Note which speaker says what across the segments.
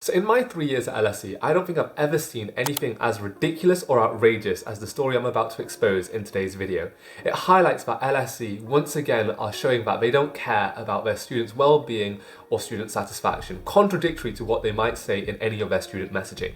Speaker 1: So in my 3 years at LSE, I don't think I've ever seen anything as ridiculous or outrageous as the story I'm about to expose in today's video. It highlights that LSE once again are showing that they don't care about their students' well-being or student satisfaction, contradictory to what they might say in any of their student messaging.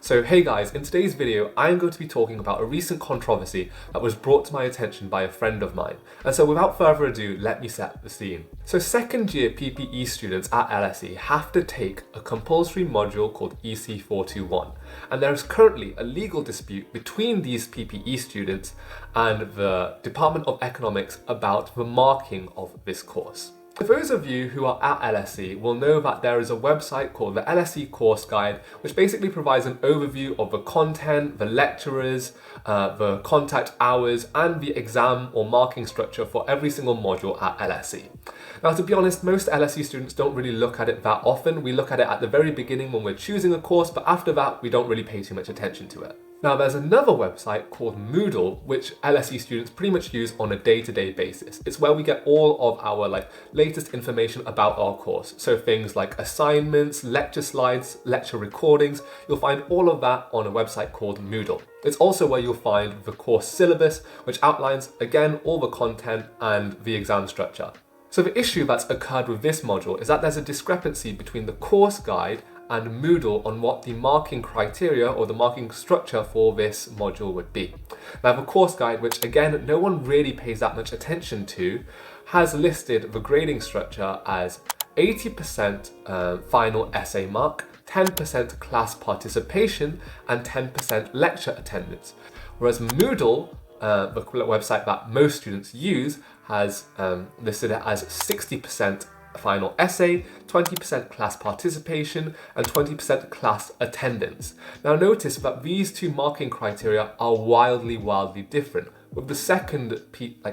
Speaker 1: So hey guys, in today's video, I'm going to be talking about a recent controversy that was brought to my attention by a friend of mine. And so without further ado, let me set the scene. So second year PPE students at LSE have to take a compulsory module called EC 421. And there is currently a legal dispute between these PPE students and the Department of Economics about the marking of this course. For those of you who are at LSE will know that there is a website called the LSE Course Guide, which basically provides an overview of the content, the lecturers, the contact hours, and the exam or marking structure for every single module at LSE. Now, to be honest, most LSE students don't really look at it that often. We look at it at the very beginning when we're choosing a course, but after that, we don't really pay too much attention to it. Now, there's another website called Moodle, which LSE students pretty much use on a day-to-day basis. It's where we get all of our latest information about our course. So things like assignments, lecture slides, lecture recordings, you'll find all of that on a website called Moodle. It's also where you'll find the course syllabus, which outlines, again, all the content and the exam structure. So the issue that's occurred with this module is that there's a discrepancy between the course guide and Moodle on what the marking criteria or the marking structure for this module would be. Now the course guide, which again no one really pays that much attention to, has listed the grading structure as 80% final essay mark, 10% class participation, and 10% lecture attendance. Whereas Moodle, the website that most students use, has listed it as 60% final essay, 20% class participation, and 20% class attendance. Now notice that these two marking criteria are wildly different, with the second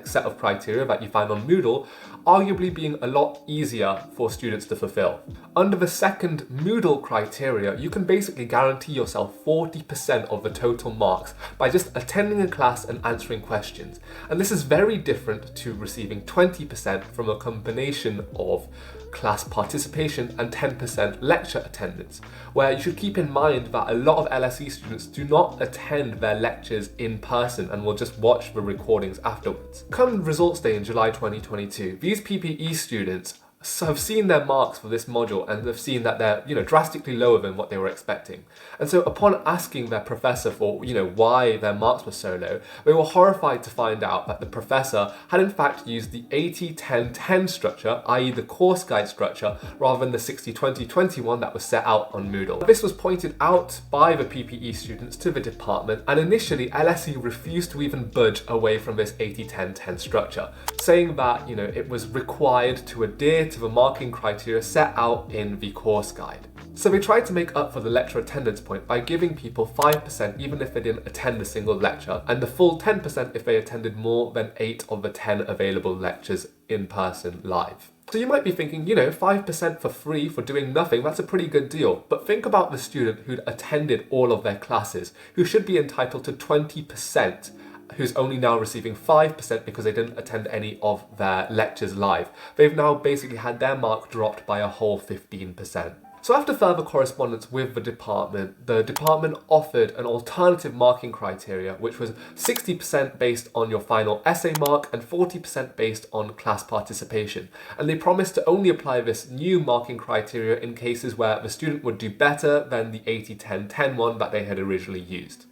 Speaker 1: set of criteria that you find on Moodle arguably being a lot easier for students to fulfill. Under the second Moodle criteria, you can basically guarantee yourself 40% of the total marks by just attending a class and answering questions. And this is very different to receiving 20% from a combination of class participation and 10% lecture attendance, where you should keep in mind that a lot of LSE students do not attend their lectures in person and will just watch the recordings afterwards. Come results day in July 2022, these PPE students have seen their marks for this module and have seen that they're drastically lower than what they were expecting. And so upon asking their professor for why their marks were so low, they were horrified to find out that the professor had in fact used the 80-10-10 structure, i.e. the course guide structure, rather than the 60-20-21 that was set out on Moodle. This was pointed out by the PPE students to the department, and initially LSE refused to even budge away from this 80-10-10 structure, saying that it was required to adhere to the marking criteria set out in the course guide. So they tried to make up for the lecture attendance point by giving people 5% even if they didn't attend a single lecture, and the full 10% if they attended more than 8 of the 10 available lectures in person live. So you might be thinking, 5% for free for doing nothing, that's a pretty good deal. But think about the student who'd attended all of their classes, who should be entitled to 20%, who's only now receiving 5% because they didn't attend any of their lectures live. They've now basically had their mark dropped by a whole 15%. So after further correspondence with the department offered an alternative marking criteria, which was 60% based on your final essay mark and 40% based on class participation. And they promised to only apply this new marking criteria in cases where the student would do better than the 80-10-10 one that they had originally used.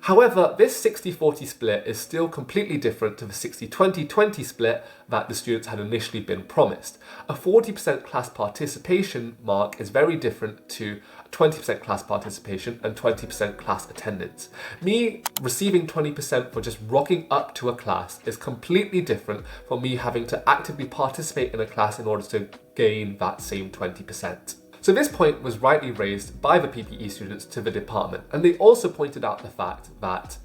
Speaker 1: However, this 60-40 split is still completely different to the 60-20-20 split that the students had initially been promised. A 40% class participation mark is very different to 20% class participation and 20% class attendance. Me receiving 20% for just rocking up to a class is completely different from me having to actively participate in a class in order to gain that same 20%. So this point was rightly raised by the PPE students to the department, and they also pointed out the fact that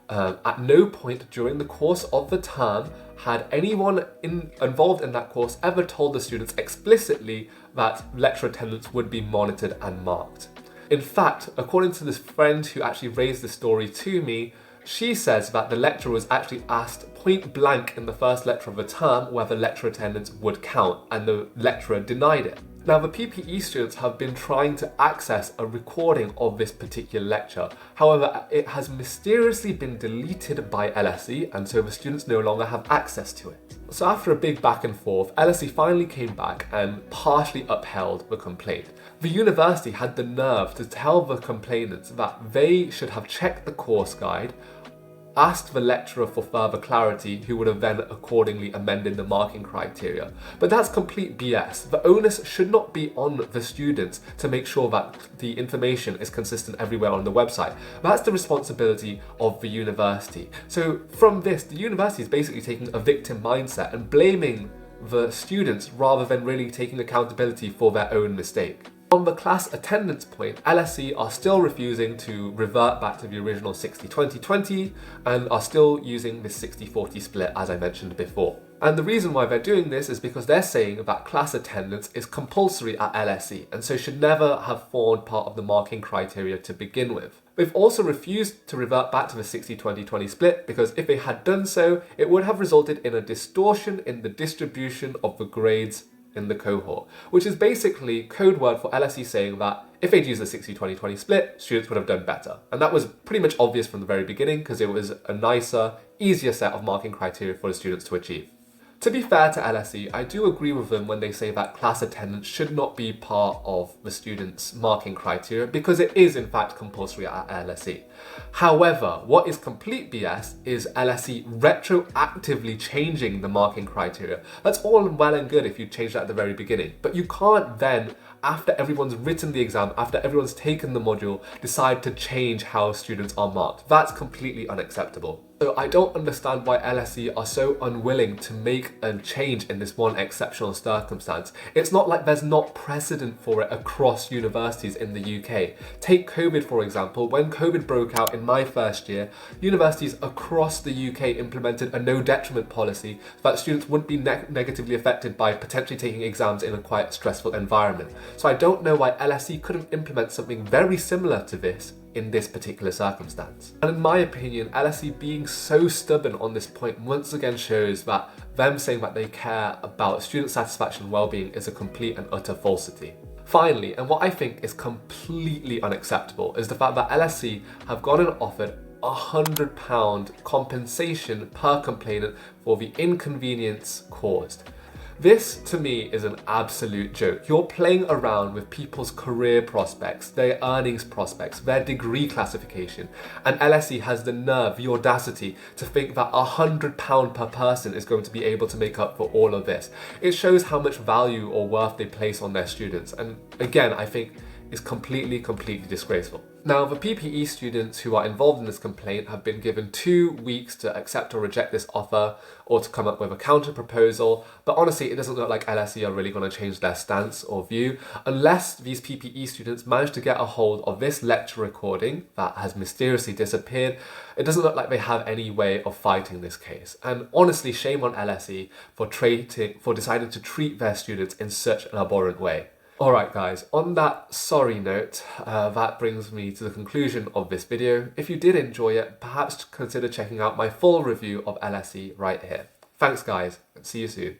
Speaker 1: at no point during the course of the term had anyone involved in that course ever told the students explicitly that lecture attendance would be monitored and marked. In fact, according to this friend who actually raised the story to me, she says that the lecturer was actually asked point blank in the first lecture of the term whether lecture attendance would count, and the lecturer denied it. Now, the PPE students have been trying to access a recording of this particular lecture. However, it has mysteriously been deleted by LSE, and so the students no longer have access to it. So after a big back and forth, LSE finally came back and partially upheld the complaint. The university had the nerve to tell the complainants that they should have checked the course guide, asked the lecturer for further clarity, who would have then accordingly amended the marking criteria. But that's complete BS. The onus should not be on the students to make sure that the information is consistent everywhere on the website. That's the responsibility of the university. So from this, the university is basically taking a victim mindset and blaming the students rather than really taking accountability for their own mistake. On the class attendance point, LSE are still refusing to revert back to the original 60-20-20 and are still using this 60-40 split as I mentioned before. And the reason why they're doing this is because they're saying that class attendance is compulsory at LSE and so should never have formed part of the marking criteria to begin with. They've also refused to revert back to the 60-20-20 split because if they had done so, it would have resulted in a distortion in the distribution of the grades in the cohort, which is basically code word for LSE saying that if they'd used the 60-20-20 split, students would have done better. And that was pretty much obvious from the very beginning because it was a nicer, easier set of marking criteria for the students to achieve. To be fair to LSE, I do agree with them when they say that class attendance should not be part of the students' marking criteria because it is in fact compulsory at LSE. However, what is complete BS is LSE retroactively changing the marking criteria. That's all well and good if you change that at the very beginning, but you can't then, after everyone's written the exam, after everyone's taken the module, decide to change how students are marked. That's completely unacceptable. So I don't understand why LSE are so unwilling to make a change in this one exceptional circumstance. It's not like there's not precedent for it across universities in the UK. Take COVID for example. When COVID broke out in my first year, universities across the UK implemented a no detriment policy so that students wouldn't be negatively affected by potentially taking exams in a quite stressful environment. So I don't know why LSE couldn't implement something very similar to this in this particular circumstance. And in my opinion, LSE being so stubborn on this point once again shows that them saying that they care about student satisfaction and well-being is a complete and utter falsity. Finally, and what I think is completely unacceptable, is the fact that LSE have gone and offered £100 compensation per complainant for the inconvenience caused. This, to me, is an absolute joke. You're playing around with people's career prospects, their earnings prospects, their degree classification, and LSE has the nerve, the audacity, to think that £100 per person is going to be able to make up for all of this. It shows how much value or worth they place on their students, and again, I think is completely disgraceful. Now, the PPE students who are involved in this complaint have been given 2 weeks to accept or reject this offer or to come up with a counter proposal, but honestly, it doesn't look like LSE are really going to change their stance or view unless these PPE students manage to get a hold of this lecture recording that has mysteriously disappeared. It doesn't look like they have any way of fighting this case. And honestly, shame on LSE for deciding to treat their students in such an abhorrent way. Alright guys, on that sorry note, that brings me to the conclusion of this video. If you did enjoy it, perhaps consider checking out my full review of LSE right here. Thanks guys, and see you soon.